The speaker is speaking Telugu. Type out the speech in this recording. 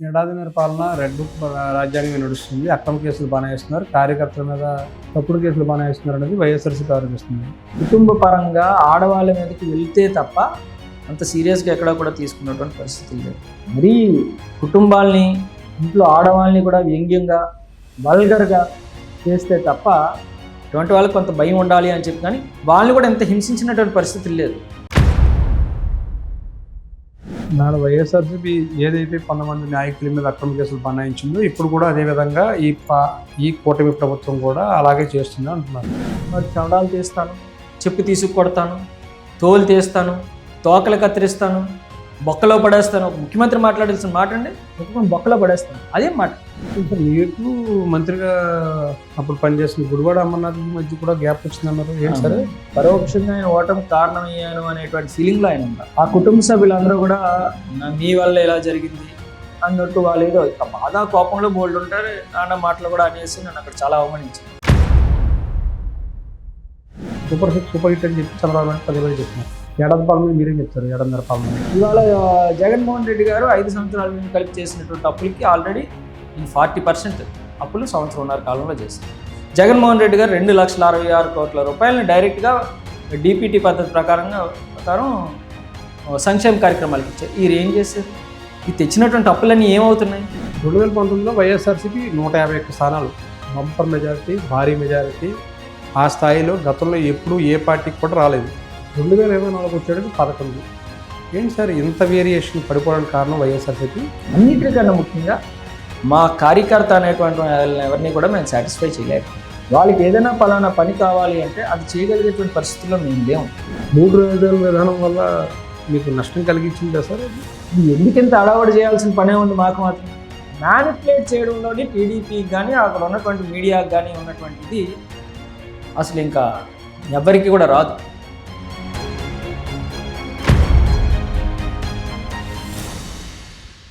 ఏడాదిన్నర పాలన రెడ్ బుక్ రాజ్యాంగం నడుస్తుంది. అక్రమ కేసులు బాగా వేస్తున్నారు, కార్యకర్తల మీద తప్పుడు కేసులు బాగా వేస్తున్నారు అనేది వైఎస్ఆర్సీపీ ఆరోపిస్తుంది. కుటుంబ పరంగా ఆడవాళ్ళ మీదకి వెళ్తే తప్ప అంత సీరియస్గా ఎక్కడా కూడా తీసుకున్నటువంటి పరిస్థితి లేదు. మరీ కుటుంబాల్ని, ఇంట్లో ఆడవాళ్ళని కూడా వ్యంగ్యంగా, వల్గర్గా చేస్తే తప్ప ఇటువంటి వాళ్ళకి కొంత భయం ఉండాలి అని చెప్పి, కానీ వాళ్ళని కూడా ఎంత హింసించినటువంటి పరిస్థితులు లేదు. నాడు వైఎస్ఆర్సీపీ ఏదైతే కొంతమంది నాయకుల మీద అక్రమ కేసులు బనాయించిందో ఇప్పుడు కూడా అదేవిధంగా ఈ కూటమి ప్రభుత్వం కూడా అలాగే చేస్తుంది అంటున్నారు. మరి చండాలు తీస్తాను, చెప్పు తీసుకు కొడతాను, తోలు తీస్తాను, తోకలు కత్తిరిస్తాను, బొక్కలో పడేస్తాను. ముఖ్యమంత్రి మాట్లాడాల్సిన మాట అండి, బొక్కలో పడేస్తాను, అదేం మాట. ఇప్పుడు మీకు మంత్రిగా అప్పుడు పనిచేసిన గుడివాడ అమర్నాథ్ మధ్య కూడా గ్యాప్ వచ్చిందన్నారు. ఏంటి సరే పరోక్షంగా ఆయన ఓటమి కారణమయ్యాను అనేటువంటి ఫీలింగ్లో ఆయన ఉన్నారు. ఆ కుటుంబ సభ్యులందరూ కూడా మీ వల్ల ఇలా జరిగింది అన్నట్టు వాళ్ళు ఏదో ఇక బాగా కోపంలో బోల్డ్ ఉంటారు. అన్న మాటలు కూడా అనేసి నన్ను అక్కడ చాలా అవమానించారు. సూపర్ హిట్ అని చెప్పి చంద్రబాబు నాయుడు పదే చెప్తున్నారు. ఏడాది పాలన మీరేం చెప్తారు? ఏడాదిన్నర పాలన ఇవాళ జగన్మోహన్ రెడ్డి గారు 5 సంవత్సరాల నుంచి కలిపి చేసినటువంటి అప్పులకి ఆల్రెడీ 40% అప్పులు సంవత్సరంన్నర కాలంలో చేశారు. జగన్మోహన్ రెడ్డి గారు 2,66 కోట్ల రూపాయలని డైరెక్ట్గా డిపిటి పద్ధతి ప్రకారం సంక్షేమ కార్యక్రమాలకు ఇచ్చారు. వీరు ఏం చేశారు? ఈ తెచ్చినటువంటి అప్పులన్నీ ఏమవుతున్నాయి? 2019లో వైఎస్ఆర్సీపీ 151 స్థానాలు, బంపర్ మెజారిటీ, భారీ మెజారిటీ. ఆ స్థాయిలో గతంలో ఎప్పుడూ ఏ పార్టీకి కూడా రాలేదు. 2024 వచ్చేటికి 11. ఏంటి సార్ ఇంత వేరియేషన్ పడిపోవడానికి కారణం వైఎస్ఆర్సీపీ? అన్నిటికన్నా ముఖ్యంగా మా కార్యకర్త అనేటువంటి ఎవరిని కూడా మేము సాటిస్ఫై చేయలేదు. వాళ్ళకి ఏదైనా పలానా పని కావాలి అంటే అది చేయగలిగేటువంటి పరిస్థితుల్లో మేము లేము. 3 రాజధానుల విధానం వల్ల మీకు నష్టం కలిగించిందా సార్? ఎందుకింత అడావడి చేయాల్సిన పనే ఉంది మాకు మాత్రం. మ్యానిపులేట్ చేయడంలోని టీడీపీకి కానీ అక్కడ ఉన్నటువంటి మీడియాకి కానీ ఉన్నటువంటిది అసలు ఇంకా ఎవరికి కూడా రాదు.